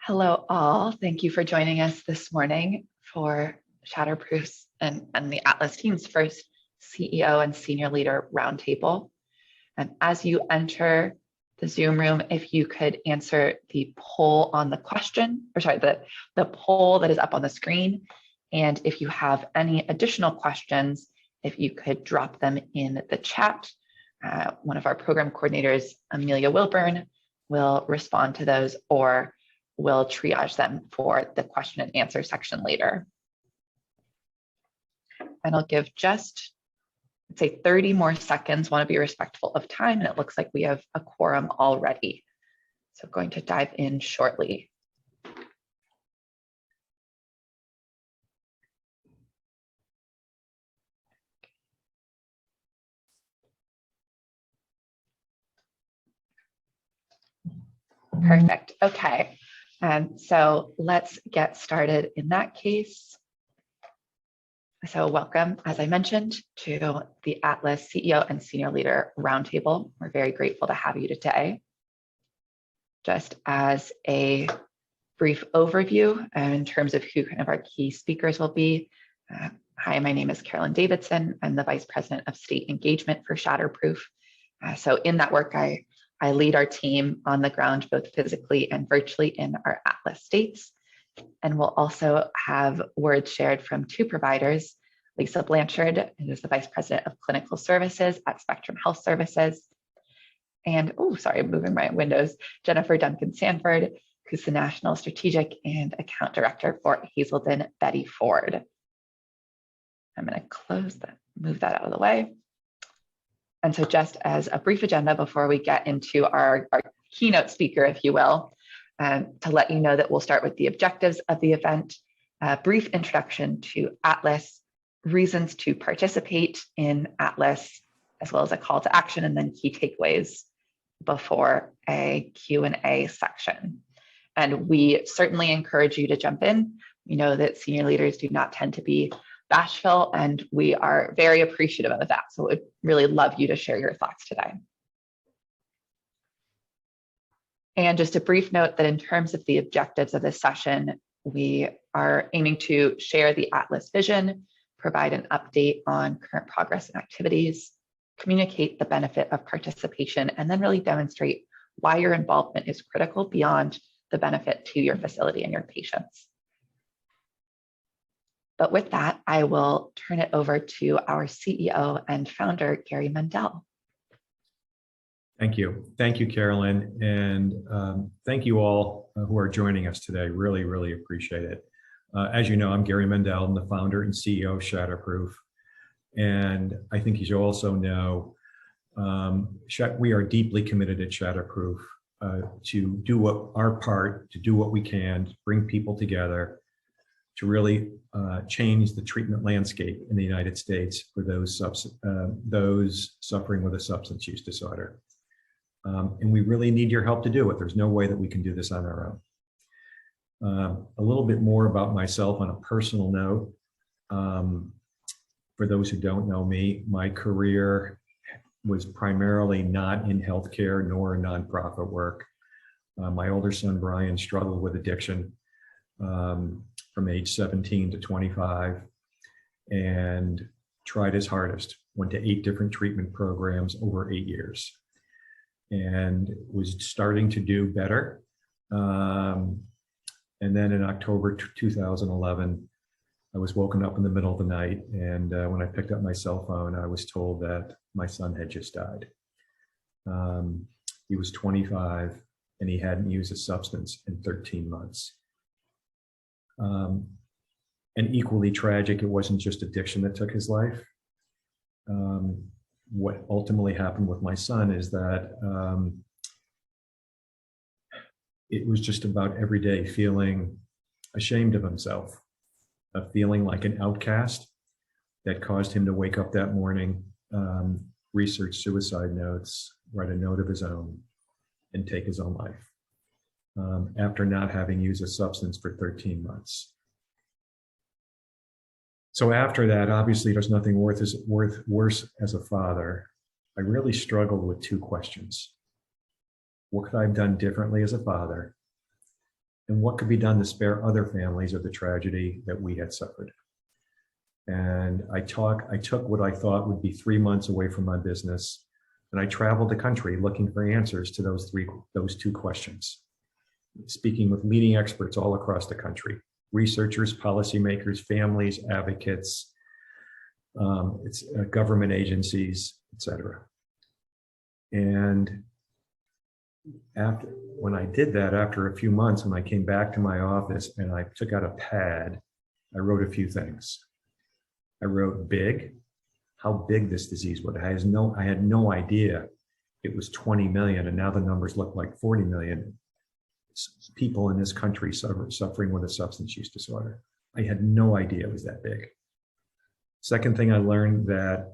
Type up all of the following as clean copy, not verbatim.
Hello, all. Thank you for joining us this morning for Shatterproof's and the Atlas team's first CEO and Senior Leader Roundtable. And as you enter the Zoom room, if you could answer the poll on the question, or sorry, the poll that is up on the screen. And if you have any additional questions, if you could drop them in the chat. One of our program coordinators, Amelia Wilburn, will respond to those, or we'll triage them for the question and answer section later. And I'll give just, let's say, 30 more seconds. Want to be respectful of time, and it looks like we have a quorum already. So going to dive in shortly. Perfect. Okay. So let's get started in that case. So welcome, as I mentioned, to the Atlas CEO and Senior Leader Roundtable. We're very grateful to have you today. Just as a brief overview in terms of who kind of our key speakers will be. Hi, my name is Carolyn Davidson. I'm the Vice President of State Engagement for Shatterproof. So in that work, I lead our team on the ground, both physically and virtually in our Atlas states. And we'll also have words shared from two providers, Lisa Blanchard, who is the Vice President of Clinical Services at Spectrum Health Services. And, I'm moving my windows, Jennifer Duncan Sanford, who's the National Strategic and Account Director for Hazelden Betty Ford. I'm going to close that, move that out of the way. And so just as a brief agenda before we get into our keynote speaker, if you will, to let you know that we'll start with the objectives of the event, a brief introduction to Atlas, reasons to participate in Atlas, as well as a call to action, and then key takeaways before a Q&A section. And we certainly encourage you to jump in. We know that senior leaders do not tend to be bashful, and we are very appreciative of that. So we'd really love you to share your thoughts today. And just a brief note that in terms of the objectives of this session, we are aiming to share the Atlas vision, provide an update on current progress and activities, communicate the benefit of participation, and then really demonstrate why your involvement is critical beyond the benefit to your facility and your patients. But with that, I will turn it over to our CEO and founder, Gary Mendell. Thank you. Thank you, Carolyn. And thank you all who are joining us today. Really, really appreciate it. As you know, I'm Gary Mendell. I'm the founder and CEO of Shatterproof. And I think as you also know, we are deeply committed at Shatterproof to do our part, to do what we can, to bring people together, to really change the treatment landscape in the United States for those suffering with a substance use disorder. And we really need your help to do it. There's no way that we can do this on our own. A little bit more about myself on a personal note. For those who don't know me, my career was primarily not in healthcare nor nonprofit work. My older son, Brian, struggled with addiction from age 17 to 25 and tried his hardest, went to 8 different treatment programs over 8 years and was starting to do better. And then in October 2011, I was woken up in the middle of the night, and when I picked up my cell phone, I was told that my son had just died. He was 25 and he hadn't used a substance in 13 months. And equally tragic, it wasn't just addiction that took his life. What ultimately happened with my son is that it was just about every day feeling ashamed of himself, feeling like an outcast that caused him to wake up that morning, research suicide notes, write a note of his own, and take his own life after not having used a substance for 13 months. So after that, obviously there's nothing worse as a father. I really struggled with 2 questions. What could I have done differently as a father? and what could be done to spare other families of the tragedy that we had suffered. And I took what I thought would be 3 months away from my business, and I traveled the country looking for answers to those two questions, speaking with leading experts all across the country, researchers, policymakers, families, advocates, government agencies, etc. And when I did that, after a few months, when I came back to my office and I took out a pad, I wrote a few things. I wrote big, how big this disease was. I had no idea it was 20 million, and now the numbers look like 40 million people in this country suffering with a substance use disorder. I had no idea it was that big. Second thing I learned, that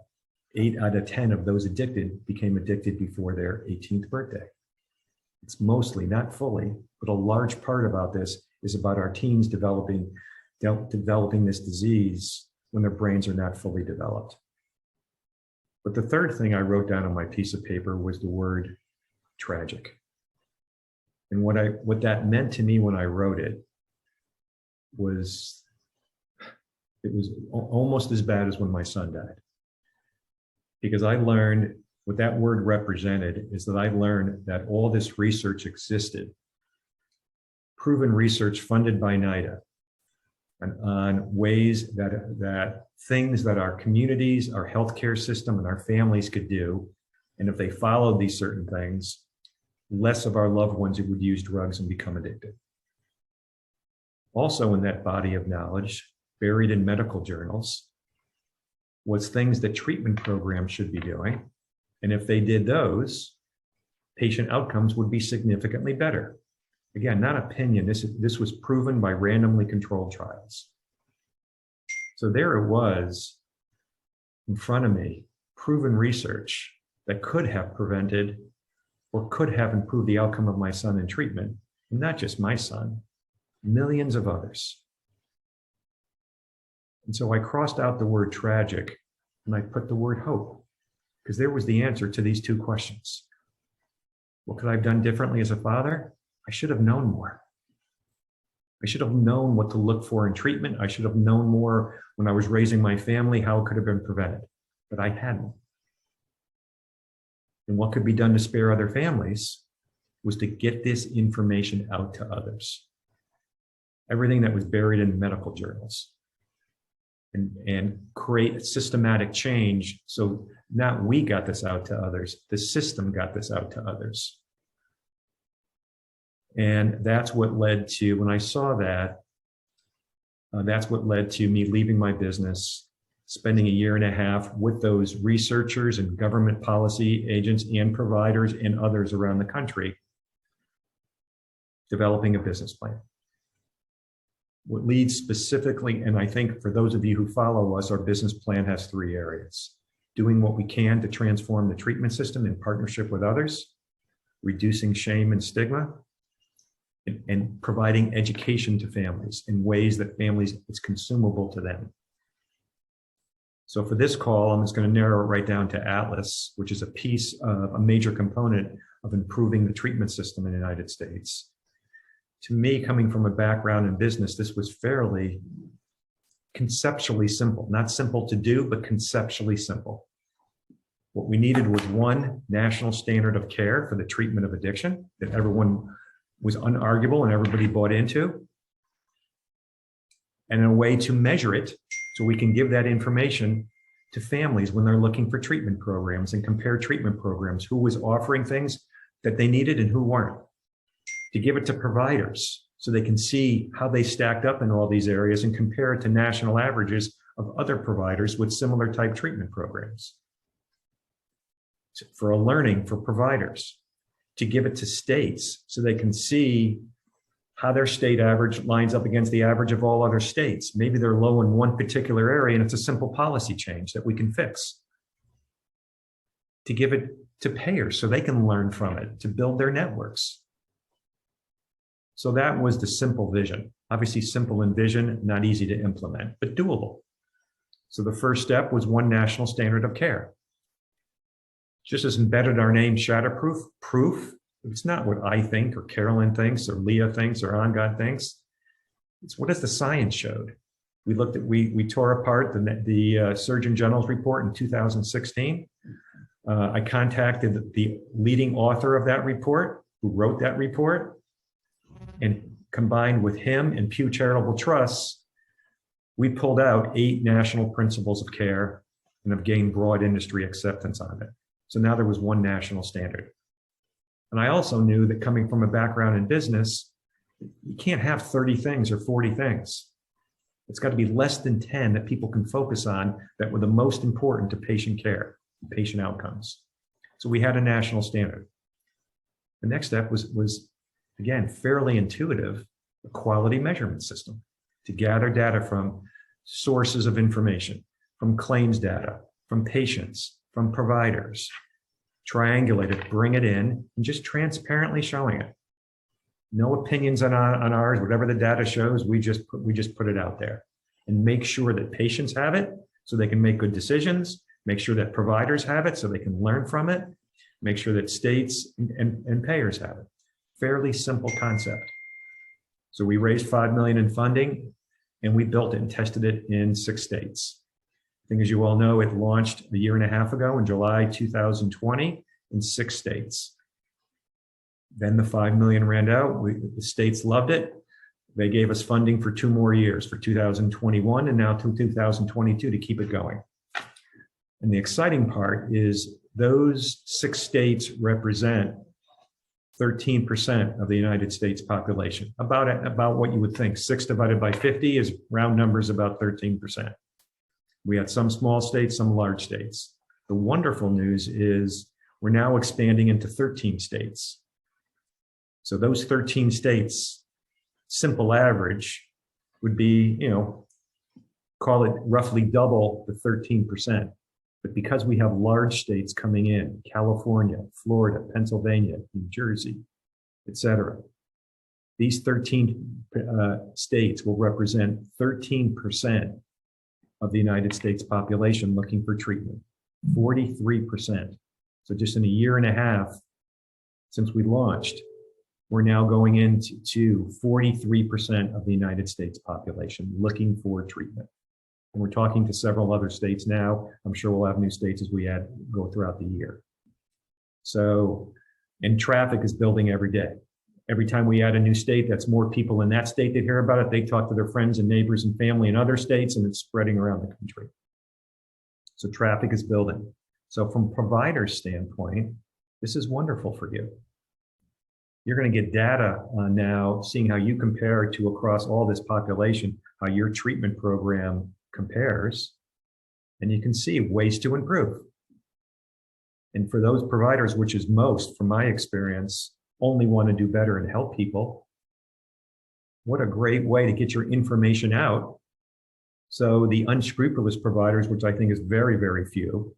8 out of 10 of those addicted became addicted before their 18th birthday. It's mostly, not fully, but a large part about this is about our teens developing this disease when their brains are not fully developed. But the third thing I wrote down on my piece of paper was the word tragic. And what that meant to me when I wrote it was almost as bad as when my son died. Because I learned what that word represented is that I learned that all this research existed, proven research funded by NIDA, and on ways that things that our communities, our healthcare system, and our families could do. And if they followed these certain things, less of our loved ones would use drugs and become addicted. Also in that body of knowledge, buried in medical journals, was things that treatment programs should be doing. And if they did those, patient outcomes would be significantly better. Again, not opinion, this was proven by randomly controlled trials. So there it was in front of me, proven research that could have prevented or could have improved the outcome of my son in treatment, and not just my son, millions of others. And so I crossed out the word tragic and I put the word hope, because there was the answer to these two questions. What could I have done differently as a father? I should have known more. I should have known what to look for in treatment. I should have known more when I was raising my family, how it could have been prevented, but I hadn't. And what could be done to spare other families was to get this information out to others. Everything that was buried in medical journals. And create systematic change. So not we got this out to others, the system got this out to others. And that's what led to, when I saw that, that's what led to me leaving my business, spending 1.5 years with those researchers and government policy agents and providers and others around the country, developing a business plan. What leads specifically, and I think for those of you who follow us, our business plan has 3 areas. Doing what we can to transform the treatment system in partnership with others, reducing shame and stigma, and providing education to families in ways that families, it's consumable to them. So for this call, I'm just going to narrow it right down to Atlas, which is a piece of a major component of improving the treatment system in the United States. To me, coming from a background in business, this was fairly conceptually simple. Not simple to do, but conceptually simple. What we needed was one national standard of care for the treatment of addiction that everyone was unarguable and everybody bought into, and a way to measure it so we can give that information to families when they're looking for treatment programs and compare treatment programs, who was offering things that they needed and who weren't. To give it to providers so they can see how they stacked up in all these areas and compare it to national averages of other providers with similar type treatment programs. For learning for providers, to give it to states so they can see how their state average lines up against the average of all other states. Maybe they're low in one particular area and it's a simple policy change that we can fix. To give it to payers so they can learn from it, to build their networks. So that was the simple vision. Obviously simple in vision, not easy to implement, but doable. So the first step was one national standard of care. Just as embedded our name, Shatterproof, proof It's not what I think or Carolyn thinks or Leah thinks or Angad thinks. It's what does the science showed. We tore apart the Surgeon General's report in 2016. I contacted the leading author of that report, who wrote that report, and combined with him and Pew Charitable Trusts, we pulled out 8 national principles of care and have gained broad industry acceptance on it. So now there was one national standard. And I also knew that coming from a background in business, you can't have 30 things or 40 things. It's got to be less than 10 that people can focus on that were the most important to patient care, patient outcomes. So we had a national standard. The next step was again, fairly intuitive, a quality measurement system to gather data from sources of information, from claims data, from patients, from providers, triangulate it, bring it in, and just transparently showing it. No opinions on ours, whatever the data shows, we just put it out there and make sure that patients have it so they can make good decisions, make sure that providers have it so they can learn from it, make sure that states and payers have it. Fairly simple concept. So we raised $5 million in funding and we built it and tested it in 6 states. I think as you all know, it launched a year and a half ago in July 2020 in 6 states. Then the $5 million ran out. The states loved it. They gave us funding for 2 more years, for 2021 and now to 2022 to keep it going. And the exciting part is those 6 states represent 13% of the United States population, about what you would think. 6 divided by 50 is round numbers, about 13%. We had some small states, some large states. The wonderful news is we're now expanding into 13 states. So those 13 states, simple average would be, call it roughly double the 13%. But because we have large states coming in, California, Florida, Pennsylvania, New Jersey, et cetera, these 13 states will represent 13% of the United States population looking for treatment, 43%. So just in a year and a half since we launched, we're now going into 43% of the United States population looking for treatment. And we're talking to several other states now. I'm sure we'll have new states as we go throughout the year. So, and traffic is building every day. Every time we add a new state, that's more people in that state that hear about it. They talk to their friends and neighbors and family in other states, and it's spreading around the country. So traffic is building. So from a provider's standpoint, this is wonderful for you. You're going to get data now, seeing how you compare to across all this population, how your treatment program compares, and you can see ways to improve. And for those providers, which is most, from my experience, only want to do better and help people, what a great way to get your information out. So the unscrupulous providers, which I think is very, very few,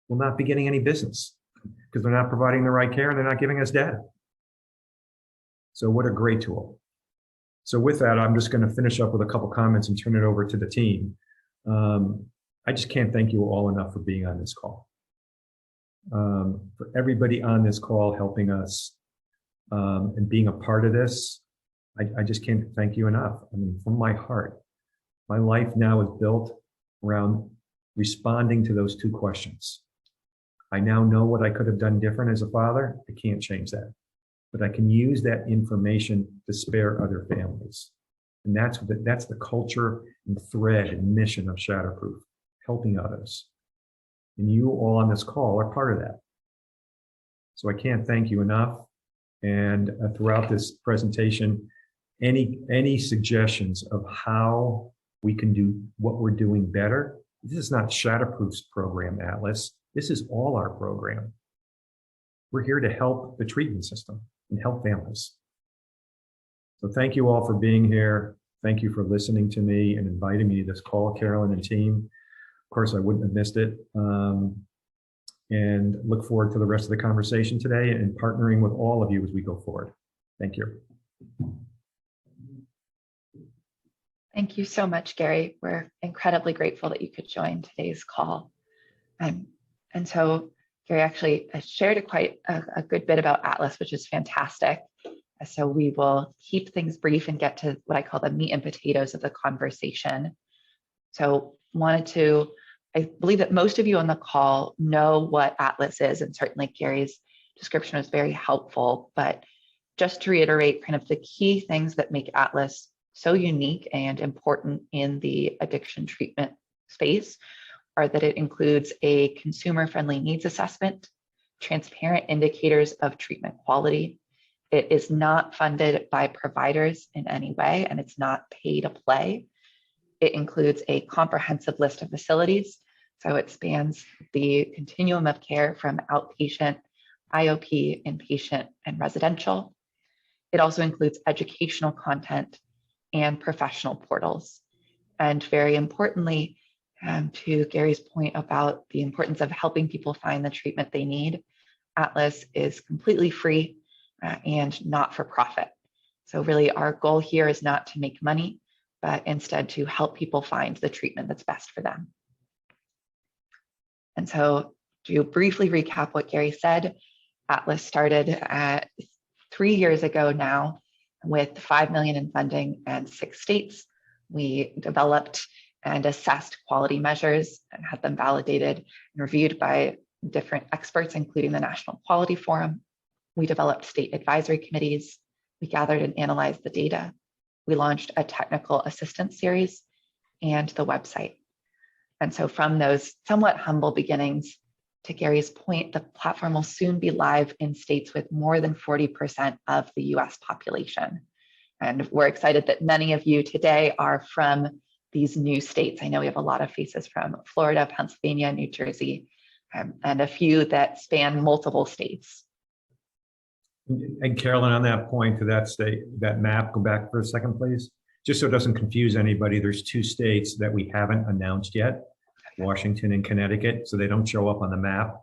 will not be getting any business because they're not providing the right care and they're not giving us data. So what a great tool. So with that, I'm just going to finish up with a couple comments and turn it over to the team. I just can't thank you all enough for being on this call. For everybody on this call helping us and being a part of this, I just can't thank you enough. I mean, from my heart, my life now is built around responding to those 2 questions. I now know what I could have done different as a father. I can't change that. But I can use that information to spare other families. And that's the culture and thread and mission of Shatterproof, helping others. And you all on this call are part of that. So I can't thank you enough. And throughout this presentation, any suggestions of how we can do what we're doing better, this is not Shatterproof's program, Atlas. This is all our program. We're here to help the treatment system and help families. So thank you all for being here. Thank you for listening to me and inviting me to this call, Carolyn and team. Of course, I wouldn't have missed it. And look forward to the rest of the conversation today and partnering with all of you as we go forward. Thank you. Thank you so much, Gary. We're incredibly grateful that you could join today's call. And so Gary actually shared quite a good bit about Atlas, which is fantastic. So we will keep things brief and get to what I call the meat and potatoes of the conversation. So I believe that most of you on the call know what Atlas is, and certainly Gary's description was very helpful, but just to reiterate kind of the key things that make Atlas so unique and important in the addiction treatment space are that it includes a consumer-friendly needs assessment, transparent indicators of treatment quality. It is not funded by providers in any way, and it's not pay to play. It includes a comprehensive list of facilities. So it spans the continuum of care from outpatient, IOP, inpatient, and residential. It also includes educational content and professional portals. And very importantly, to Gary's point about the importance of helping people find the treatment they need, Atlas is completely free and not for profit. So really our goal here is not to make money, but instead to help people find the treatment that's best for them. And so to briefly recap what Gary said, Atlas started 3 years ago now with 5 million in funding and 6 states. We developed and assessed quality measures and had them validated and reviewed by different experts, including the National Quality Forum. We developed state advisory committees. We gathered and analyzed the data. We launched a technical assistance series and the website. And so from those somewhat humble beginnings, to Gary's point, the platform will soon be live in states with more than 40% of the US population. And we're excited that many of you today are from these new states. I know we have a lot of faces from Florida, Pennsylvania, New Jersey, and a few that span multiple states. And Carolyn, on that point, to that state, that map, go back for a second, please. Just so it doesn't confuse anybody, there's 2 states that we haven't announced yet, Washington and Connecticut, so they don't show up on the map,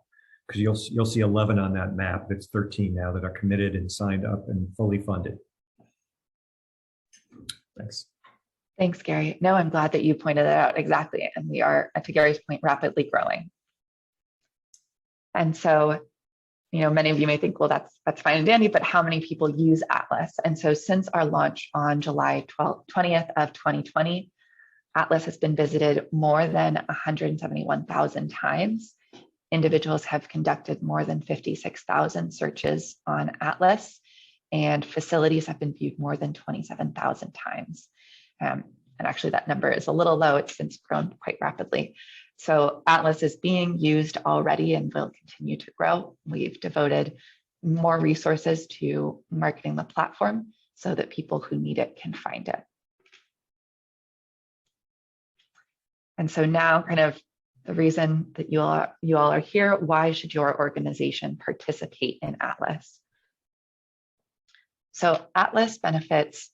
because you'll see 11 on that map. It's 13 now that are committed and signed up and fully funded. Thanks. Thanks, Gary. No, I'm glad that you pointed that out exactly. And we are, to Gary's point, rapidly growing. And so, many of you may think, well, that's fine and dandy, but how many people use Atlas? And so since our launch on July 20th of 2020, Atlas has been visited more than 171,000 times. Individuals have conducted more than 56,000 searches on Atlas, and facilities have been viewed more than 27,000 times. And actually that number is a little low. It's since grown quite rapidly. So Atlas is being used already and will continue to grow. We've devoted more resources to marketing the platform so that people who need it can find it. And so now kind of the reason that you all are here, why should your organization participate in Atlas? So Atlas benefits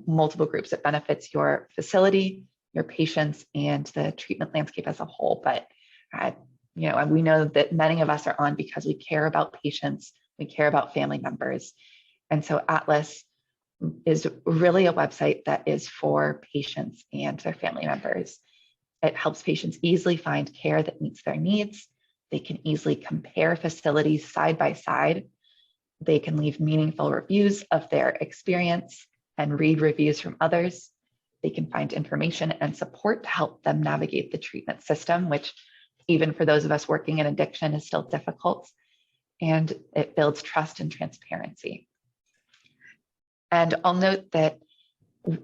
multiple groups. It benefits your facility, your patients, and the treatment landscape as a whole. But we know that many of us are on because we care about patients, we care about family members. And so Atlas is really a website that is for patients and their family members. It helps patients easily find care that meets their needs. They can easily compare facilities side by side. They can leave meaningful reviews of their experience and read reviews from others. They can find information and support to help them navigate the treatment system, which even for those of us working in addiction is still difficult. And it builds trust and transparency. And I'll note that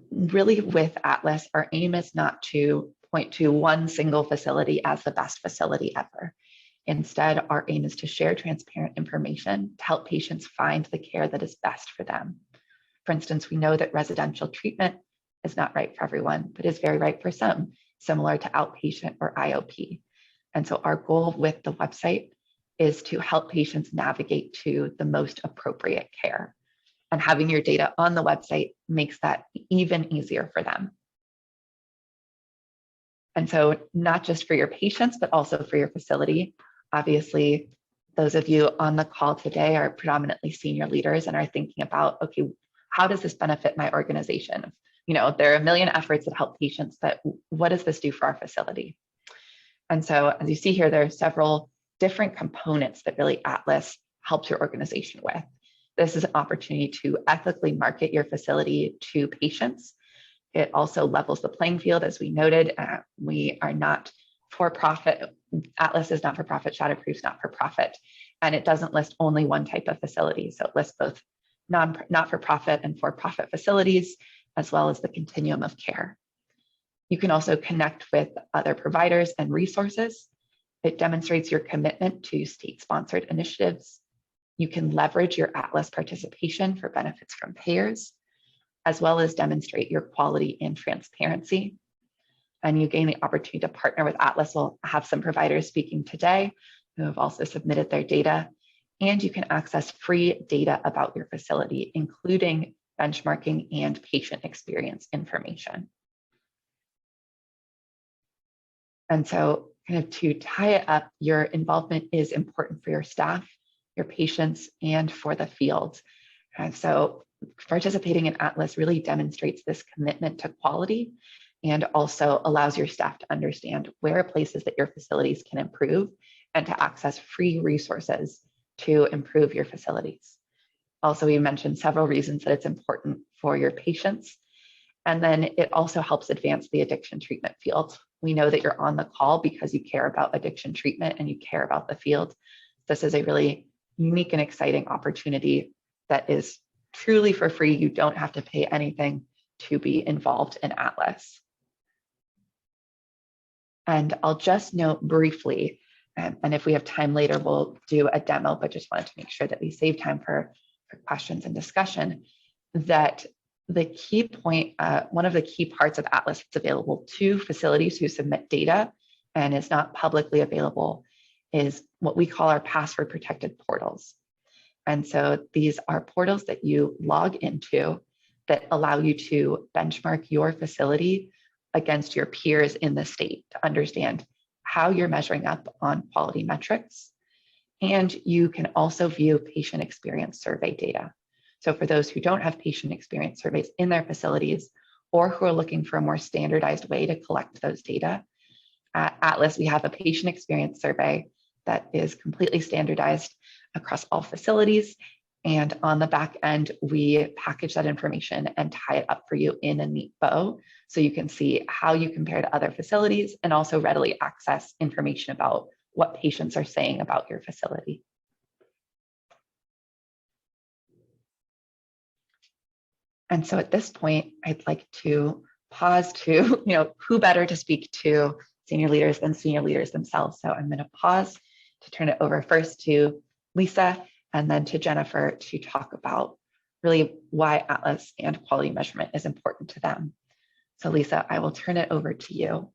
really with Atlas, our aim is not to point to one single facility as the best facility ever. Instead, our aim is to share transparent information to help patients find the care that is best for them. For instance, we know that residential treatment is not right for everyone, but is very right for some, similar to outpatient or IOP. And so our goal with the website is to help patients navigate to the most appropriate care. And having your data on the website makes that even easier for them. And so not just for your patients, but also for your facility. Obviously, those of you on the call today are predominantly senior leaders and are thinking about, okay, how does this benefit my organization? There are a million efforts that help patients, but what does this do for our facility? And so as you see here, there are several different components that really Atlas helps your organization with. This is an opportunity to ethically market your facility to patients. It also levels the playing field, as we noted. We are not for profit. Atlas is not for profit. Shatterproof is not for profit. And it doesn't list only one type of facility. So it lists both not for profit and for profit facilities, as well as the continuum of care. You can also connect with other providers and resources. It demonstrates your commitment to state-sponsored initiatives. You can leverage your Atlas participation for benefits from payers, as well as demonstrate your quality and transparency. And you gain the opportunity to partner with Atlas. We'll have some providers speaking today who have also submitted their data. And you can access free data about your facility, including benchmarking and patient experience information. And so kind of to tie it up, your involvement is important for your staff, your patients, and for the field. And so participating in Atlas really demonstrates this commitment to quality and also allows your staff to understand where are places that your facilities can improve and to access free resources to improve your facilities. Also, we mentioned several reasons that it's important for your patients. And then it also helps advance the addiction treatment field. We know that you're on the call because you care about addiction treatment and you care about the field. This is a really unique and exciting opportunity that is truly for free. You don't have to pay anything to be involved in Atlas. And I'll just note briefly, and if we have time later, we'll do a demo, but just wanted to make sure that we save time for questions and discussion, that the key point, one of the key parts of Atlas that's available to facilities who submit data and is not publicly available is what we call our password protected portals. And so these are portals that you log into that allow you to benchmark your facility against your peers in the state to understand how you're measuring up on quality metrics. And you can also view patient experience survey data. So for those who don't have patient experience surveys in their facilities or who are looking for a more standardized way to collect those data, at Atlas, we have a patient experience survey that is completely standardized across all facilities. And on the back end, we package that information and tie it up for you in a neat bow so you can see how you compare to other facilities and also readily access information about what patients are saying about your facility. And so at this point, I'd like to pause to, who better to speak to senior leaders than senior leaders themselves. So I'm going to pause to turn it over first to Lisa and then to Jennifer to talk about really why Atlas and quality measurement is important to them. So Lisa, I will turn it over to you.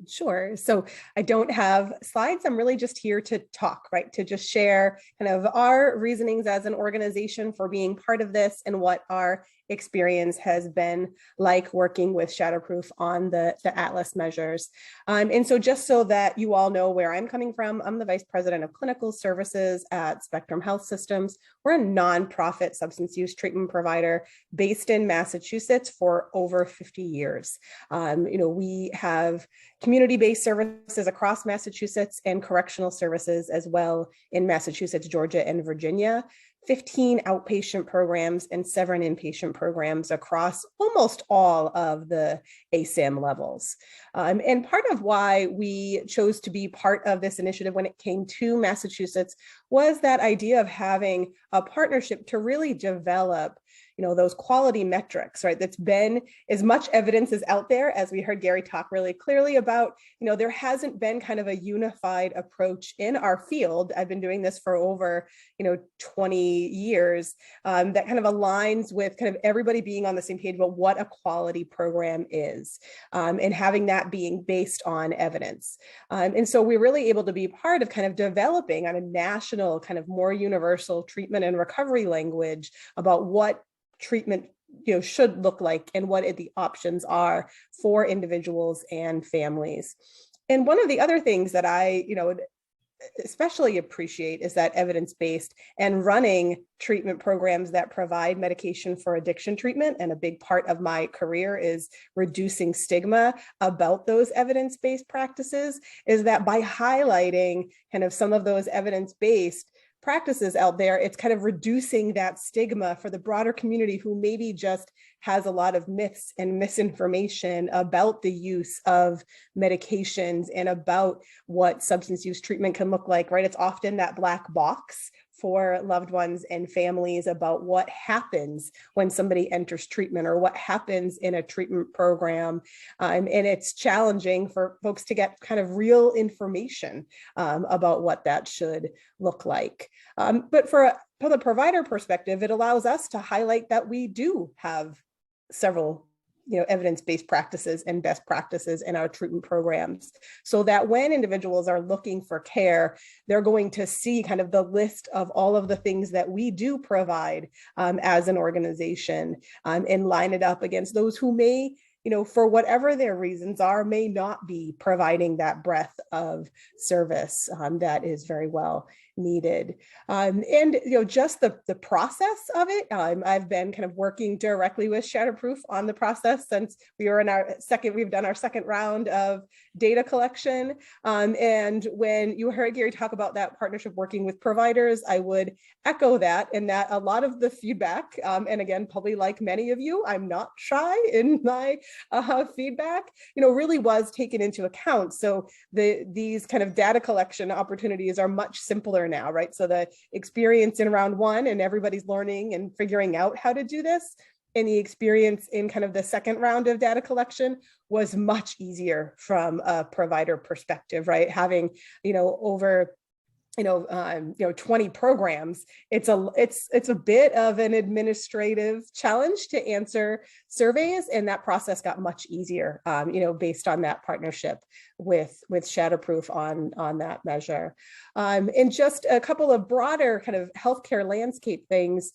Sure. So I don't have slides. I'm really just here to talk, right? To just share kind of our reasonings as an organization for being part of this and what our experience has been like working with Shatterproof on the Atlas measures. And so just so that you all know where I'm coming from, I'm the Vice President of Clinical Services at Spectrum Health Systems. We're a nonprofit substance use treatment provider based in Massachusetts for over 50 years. We have community-based services across Massachusetts and correctional services as well in Massachusetts, Georgia, and Virginia. 15 outpatient programs and 7 inpatient programs across almost all of the ASAM levels. And part of why we chose to be part of this initiative when it came to Massachusetts was that idea of having a partnership to really develop those quality metrics, right? That's been as much evidence is out there, as we heard Gary talk really clearly about, there hasn't been kind of a unified approach in our field. I've been doing this for over, 20 years that kind of aligns with kind of everybody being on the same page about what a quality program is and having that being based on evidence. And so we're really able to be part of kind of developing on a national kind of more universal treatment and recovery language about what treatment should look like and what the options are for individuals and families. And one of the other things that I especially appreciate is that evidence-based and running treatment programs that provide medication for addiction treatment. And a big part of my career is reducing stigma about those evidence-based practices, is that by highlighting kind of some of those evidence-based practices out there, it's kind of reducing that stigma for the broader community who maybe just has a lot of myths and misinformation about the use of medications and about what substance use treatment can look like, right? It's often that black box for loved ones and families about what happens when somebody enters treatment or what happens in a treatment program. And it's challenging for folks to get kind of real information about what that should look like. But from the provider perspective, it allows us to highlight that we do have several evidence-based practices and best practices in our treatment programs, so that when individuals are looking for care, they're going to see kind of the list of all of the things that we do provide as an organization, and line it up against those who may, for whatever their reasons are, may not be providing that breadth of service that is very well needed. And just the process of it, I've been kind of working directly with Shatterproof on the process since we've done our second round of data collection. And when you heard Gary talk about that partnership working with providers, I would echo that, in that a lot of the feedback, and again, probably like many of you, I'm not shy in my feedback, really was taken into account. So these kind of data collection opportunities are much simpler now, right? So the experience in round one and everybody's learning and figuring out how to do this, and the experience in kind of the second round of data collection was much easier from a provider perspective, right? Having, over 20 programs, it's a bit of an administrative challenge to answer surveys, and that process got much easier, based on that partnership with Shatterproof on that measure. And just a couple of broader kind of healthcare landscape things,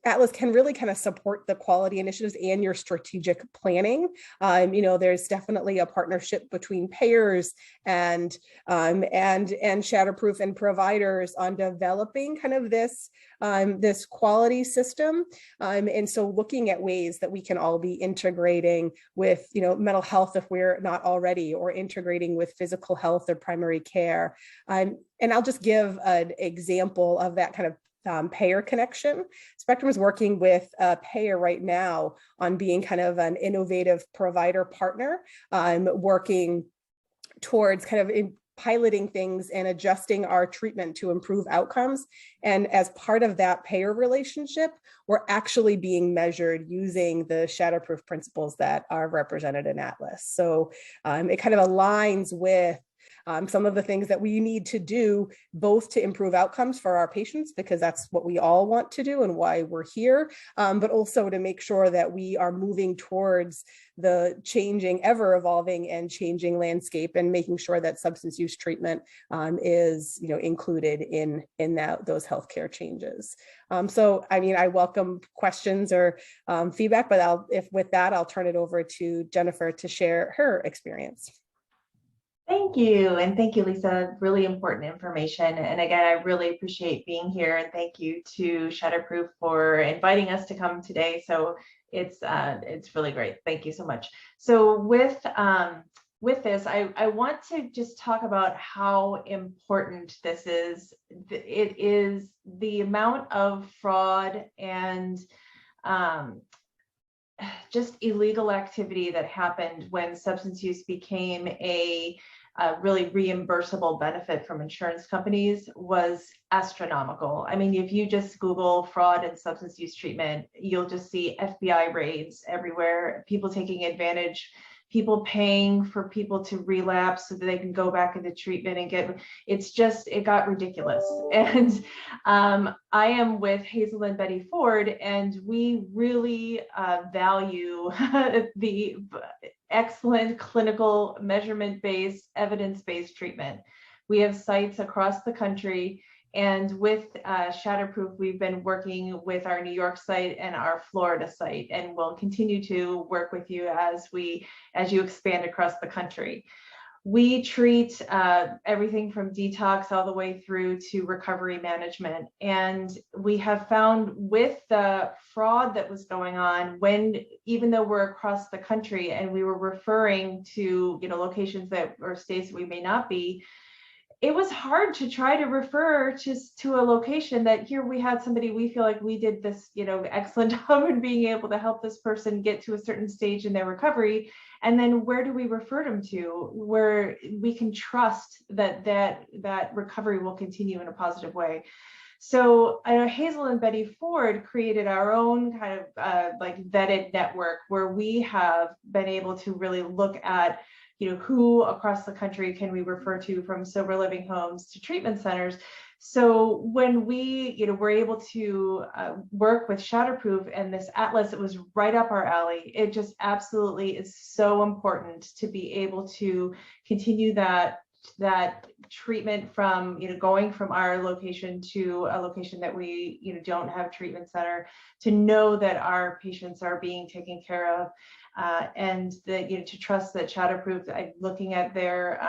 Atlas can really kind of support the quality initiatives and your strategic planning. There's definitely a partnership between payers and Shatterproof and providers on developing kind of this quality system. And so looking at ways that we can all be integrating with, mental health if we're not already, or integrating with physical health or primary care. And I'll just give an example of that kind of payer connection. Spectrum is working with a payer right now on being kind of an innovative provider partner, working towards kind of piloting things and adjusting our treatment to improve outcomes. And as part of that payer relationship, we're actually being measured using the Shatterproof principles that are represented in Atlas. So it kind of aligns with some of the things that we need to do, both to improve outcomes for our patients, because that's what we all want to do and why we're here, but also to make sure that we are moving towards the changing, ever evolving and changing landscape, and making sure that substance use treatment is included in those healthcare changes. So, I welcome questions or feedback, but with that, I'll turn it over to Jennifer to share her experience. Thank you. And thank you, Lisa. Really important information. And again, I really appreciate being here. And thank you to Shatterproof for inviting us to come today. So it's really great. Thank you so much. So with this, I want to just talk about how important this is. It is the amount of fraud and just illegal activity that happened when substance use became a really reimbursable benefit from insurance companies was astronomical. If you just Google fraud and substance use treatment, you'll just see FBI raids everywhere, people taking advantage, people paying for people to relapse so that they can go back into treatment and it got ridiculous. And I am with Hazel and Betty Ford, and we really value the excellent clinical measurement-based, evidence-based treatment. We have sites across the country, and with Shatterproof, we've been working with our New York site and our Florida site, and we'll continue to work with you as you expand across the country. We treat everything from detox all the way through to recovery management. And we have found with the fraud that was going on, even though we're across the country and we were referring to, locations or states that we may not be, it was hard to try to refer to a location that here we had somebody, we feel like we did this, excellent job in being able to help this person get to a certain stage in their recovery. And then where do we refer them to where we can trust that recovery will continue in a positive way? So Hazel and Betty Ford created our own kind of vetted network where we have been able to really look at who across the country can we refer to, from sober living homes to treatment centers. So when we, were able to work with Shatterproof and this atlas, it was right up our alley. It just absolutely is so important to be able to continue that treatment from, going from our location to a location that we, don't have treatment center, to know that our patients are being taken care of. And that, to trust that Shatterproof, looking at their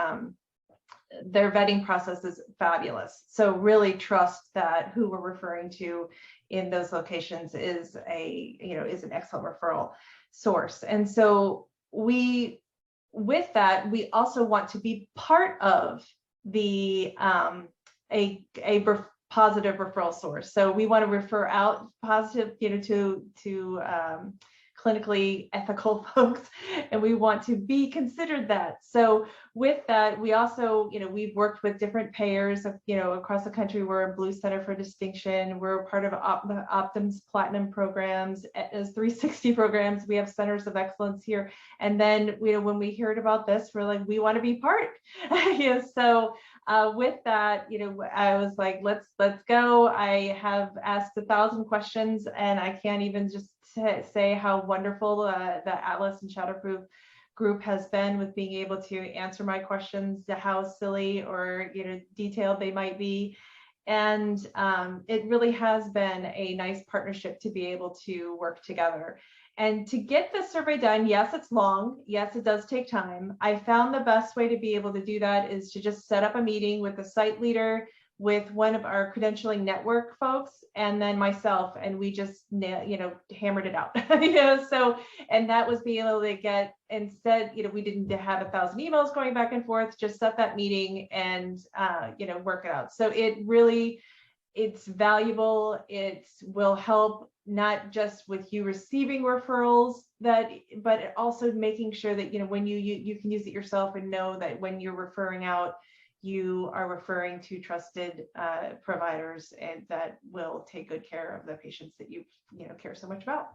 vetting process is fabulous. So really trust that who we're referring to in those locations is an excellent referral source. And so with that, we also want to be part of the a positive referral source. So we want to refer out positive, to clinically ethical folks, and we want to be considered that. So with that, we also, we've worked with different payers, across the country. We're a Blue Center for Distinction. We're a part of the Optum's Platinum programs, as 360 programs. We have centers of excellence here. And then, when we heard about this, we're like, we want to be part. So with that, I was like, let's go. I have asked 1,000 questions, and I can't even just say how wonderful the Atlas and Shatterproof group has been with being able to answer my questions, how silly or detailed they might be. And it really has been a nice partnership to be able to work together. And to get this survey done, yes, it's long. Yes, it does take time. I found the best way to be able to do that is to just set up a meeting with the site leader, with one of our credentialing network folks, and then myself, and we just hammered it out. So, and that was being able to get, instead, we didn't have 1,000 emails going back and forth, just set that meeting and work it out. So it's valuable. It will help not just with you receiving referrals, but also making sure that when you can use it yourself and know that when you're referring out, you are referring to trusted providers and that will take good care of the patients that you care so much about.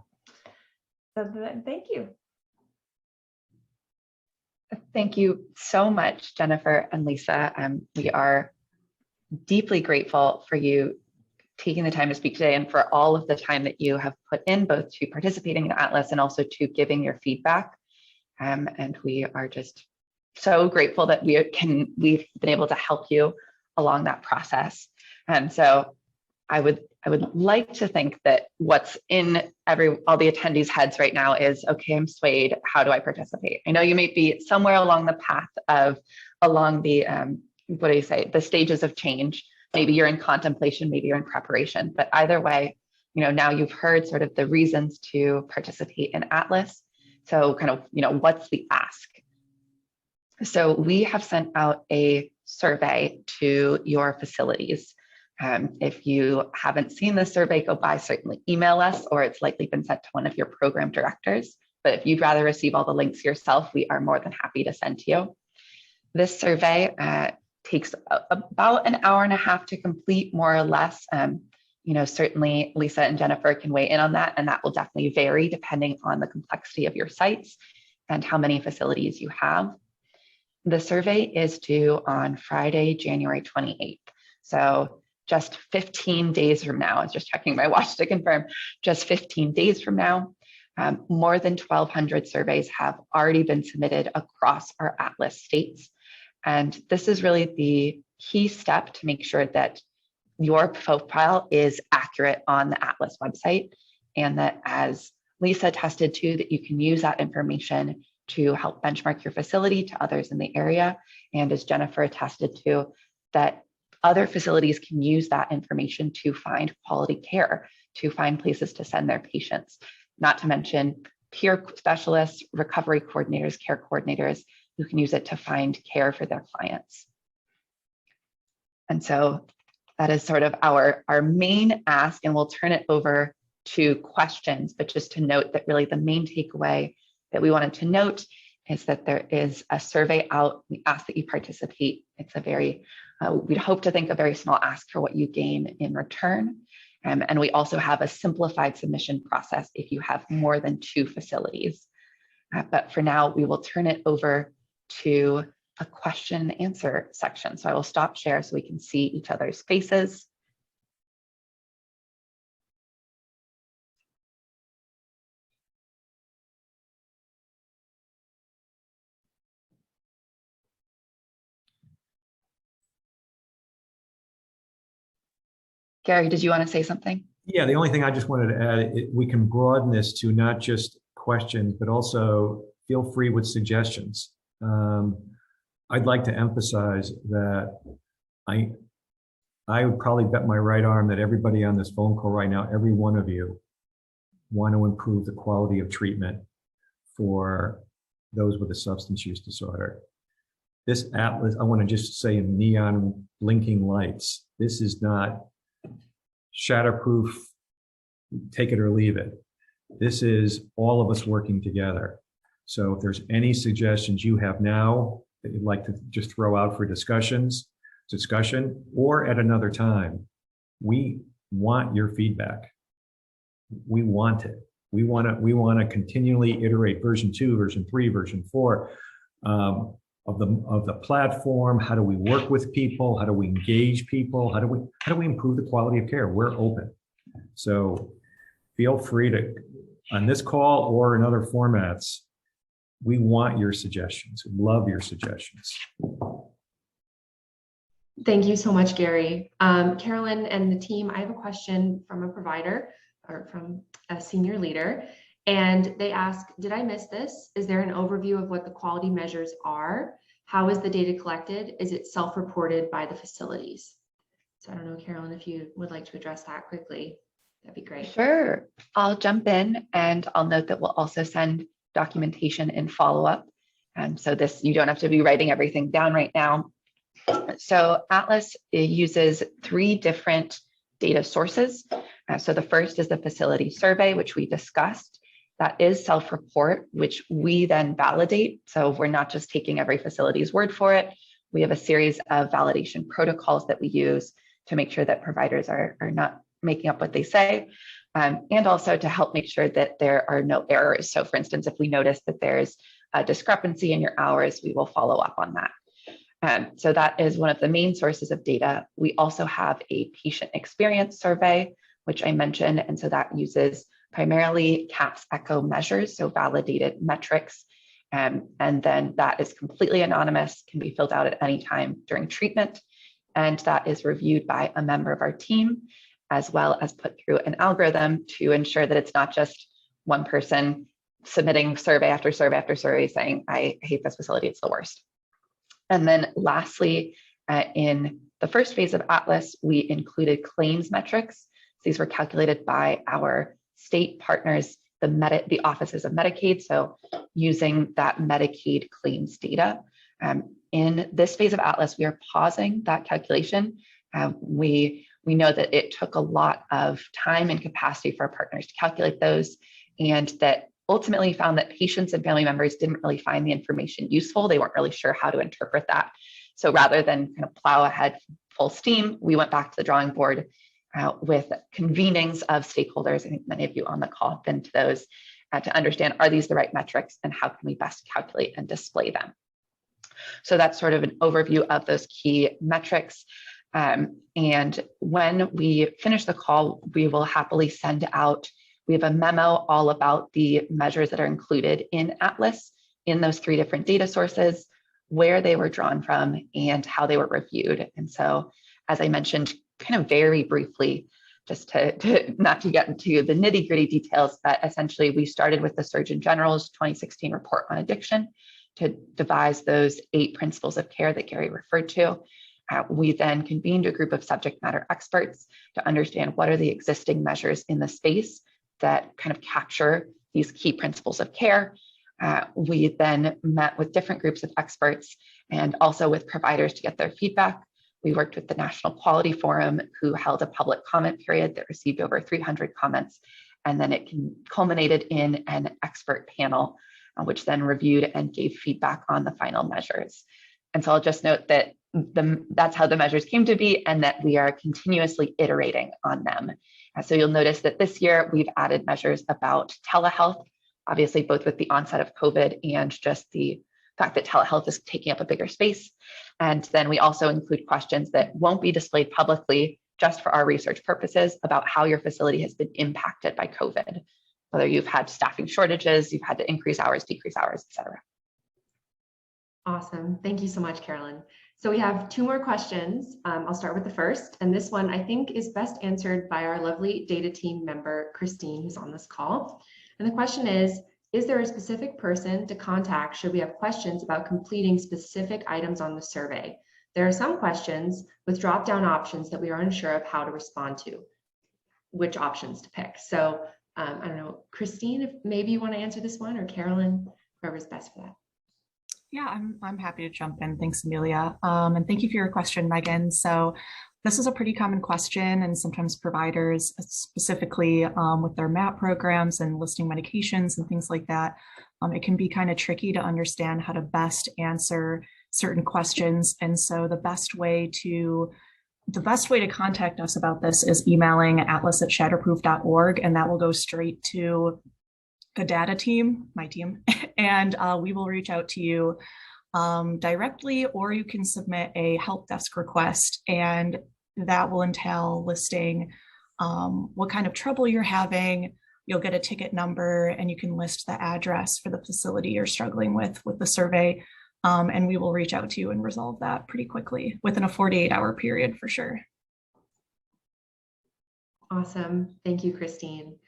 So thank you. Thank you so much, Jennifer and Lisa. We are deeply grateful for you taking the time to speak today and for all of the time that you have put in, both to participating in Atlas and also to giving your feedback. And we are just so grateful that we've been able to help you along that process. And so I would like to think that what's in all the attendees' heads right now is, okay, I'm swayed. How do I participate? I know you may be somewhere along the path along the, the stages of change. Maybe you're in contemplation, maybe you're in preparation, but either way, now you've heard sort of the reasons to participate in Atlas. So kind of, what's the ask? So we have sent out a survey to your facilities. If you haven't seen the survey go by, certainly email us, or it's likely been sent to one of your program directors. But if you'd rather receive all the links yourself, we are more than happy to send to you. This survey takes about an hour and a half to complete, more or less. Certainly Lisa and Jennifer can weigh in on that, and that will definitely vary depending on the complexity of your sites and how many facilities you have. The survey is due on Friday, January 28th. So just 15 days from now, I was just checking my watch to confirm, just 15 days from now, more than 1,200 surveys have already been submitted across our Atlas states. And this is really the key step to make sure that your profile is accurate on the Atlas website, and that, as Lisa attested to, that you can use that information to help benchmark your facility to others in the area. And as Jennifer attested to, that other facilities can use that information to find quality care, to find places to send their patients, not to mention peer specialists, recovery coordinators, care coordinators who can use it to find care for their clients. And so that is sort of our main ask, and we'll turn it over to questions, but just to note that really the main takeaway that we wanted to note is that there is a survey out. We ask that you participate. It's a very, we'd hope to think a very small ask for what you gain in return. And we also have a simplified submission process if you have more than 2 facilities. But for now, we will turn it over to a question and answer section. So I will stop share so we can see each other's faces. Gary, did you want to say something? Yeah, the only thing I just wanted to add, we can broaden this to not just questions, but also feel free with suggestions. I'd like to emphasize that I would probably bet my right arm that everybody on this phone call right now, every one of you, want to improve the quality of treatment for those with a substance use disorder. This atlas, I want to just say in neon blinking lights, this is not Shatterproof, take it or leave it. This is all of us working together. So if there's any suggestions you have now that you'd like to just throw out for discussion, or at another time, we want your feedback. We want it. We want to continually iterate version 2, version 3, version 4 of the platform. How do we work with people? How do we engage people? How do we improve the quality of care? We're open. So feel free to, on this call or in other formats, we want your suggestions. Love your suggestions. Thank you so much, Gary. Carolyn and the team, I have a question from a provider or from a senior leader. And they ask, did I miss this? Is there an overview of what the quality measures are? How is the data collected? Is it self-reported by the facilities? So I don't know, Carolyn, if you would like to address that quickly, that'd be great. Sure, I'll jump in, and I'll note that we'll also send documentation in follow-up. So this, you don't have to be writing everything down right now. So Atlas uses 3 different data sources. So the first is the facility survey, which we discussed. That is self-report, which we then validate. So we're not just taking every facility's word for it. We have a series of validation protocols that we use to make sure that providers are not making up what they say, and also to help make sure that there are no errors. So for instance, if we notice that there's a discrepancy in your hours, we will follow up on that. So that is one of the main sources of data. We also have a patient experience survey, which I mentioned, and so that uses primarily CAPS echo measures, so validated metrics. And then that is completely anonymous, can be filled out at any time during treatment. And that is reviewed by a member of our team, as well as put through an algorithm to ensure that it's not just one person submitting survey after survey after survey saying, I hate this facility, it's the worst. And then lastly, in the first phase of Atlas, we included claims metrics. These were calculated by our state partners, the offices of Medicaid. So using that Medicaid claims data. In this phase of Atlas, we are pausing that calculation. We know that it took a lot of time and capacity for our partners to calculate those, and that ultimately found that patients and family members didn't really find the information useful. They weren't really sure how to interpret that. So rather than kind of plow ahead full steam, we went back to the drawing board with convenings of stakeholders. I think many of you on the call have been to those to understand, are these the right metrics and how can we best calculate and display them? So that's sort of an overview of those key metrics. And when we finish the call, we will happily send out, we have a memo all about the measures that are included in Atlas in those 3 different data sources, where they were drawn from and how they were reviewed. And so, as I mentioned kind of very briefly, just to not to get into the nitty gritty details, but essentially we started with the Surgeon General's 2016 report on addiction to devise those 8 principles of care that Gary referred to. We then convened a group of subject matter experts to understand what are the existing measures in the space that kind of capture these key principles of care. We then met with different groups of experts and also with providers to get their feedback. We worked with the National Quality Forum, who held a public comment period that received over 300 comments. And then it culminated in an expert panel, which then reviewed and gave feedback on the final measures. And so I'll just note that that's how the measures came to be, and that we are continuously iterating on them. So you'll notice that this year we've added measures about telehealth, obviously both with the onset of COVID and just the fact that telehealth is taking up a bigger space. And then we also include questions that won't be displayed publicly just for our research purposes about how your facility has been impacted by COVID, whether you've had staffing shortages, you've had to increase hours, decrease hours, et cetera. Awesome. Thank you so much, Carolyn. So we have 2 more questions. I'll start with the first, and this one I think is best answered by our lovely data team member, Christine, who's on this call. And the question is there a specific person to contact should we have questions about completing specific items on the survey? There are some questions with drop-down options that we are unsure of how to respond to, which options to pick. So I don't know, Christine, if maybe you want to answer this one, or Carolyn, whoever's best for that. Yeah, I'm happy to jump in. Thanks, Amelia. And thank you for your question, Megan. So this is a pretty common question, and sometimes providers, specifically with their MAP programs and listing medications and things like that, it can be kind of tricky to understand how to best answer certain questions. And so the best way to contact us about this is emailing atlas@shatterproof.org, and that will go straight to the data team, my team, and we will reach out to you directly, or you can submit a help desk request, and that will entail listing what kind of trouble you're having. You'll get a ticket number, and you can list the address for the facility you're struggling with the survey, and we will reach out to you and resolve that pretty quickly within a 48-hour period for sure. Awesome. Thank you, Christine.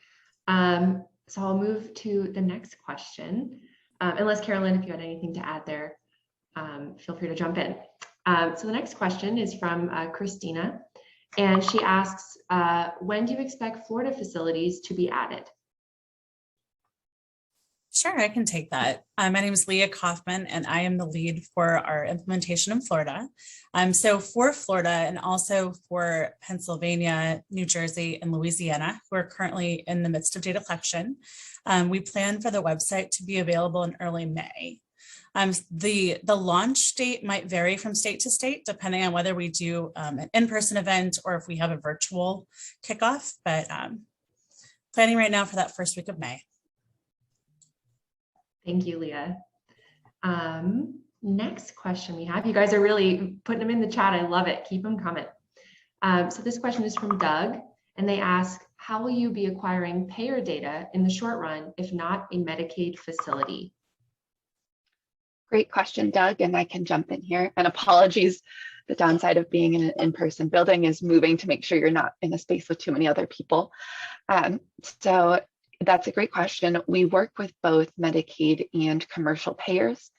So I'll move to the next question. Unless Carolyn, if you had anything to add there, feel free to jump in. So the next question is from Christina, and she asks, when do you expect Florida facilities to be added? Sure, I can take that. My name is Leah Kaufman, and I am the lead for our implementation in Florida. So for Florida and also for Pennsylvania, New Jersey, and Louisiana, who are currently in the midst of data collection, we plan for the website to be available in early May. The launch date might vary from state to state, depending on whether we do an in-person event or if we have a virtual kickoff, but planning right now for that first week of May. Thank you, Leah. Next question we have, you guys are really putting them in the chat. I love it. Keep them coming. So this question is from Doug, and they ask, how will you be acquiring payer data in the short run, if not a Medicaid facility? Great question, Doug, and I can jump in here. And apologies, the downside of being in an in-person building is moving to make sure you're not in a space with too many other people. So that's a great question. We work with both Medicaid and commercial payers.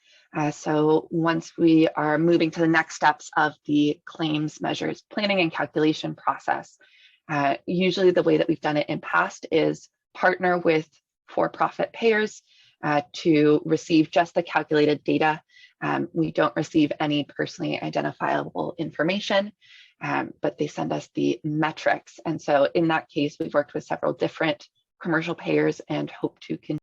So once we are moving to the next steps of the claims measures planning and calculation process, usually the way that we've done it in past is partner with for-profit payers to receive just the calculated data. We don't receive any personally identifiable information, but they send us the metrics. And so in that case, we've worked with several different commercial payers and hope to continue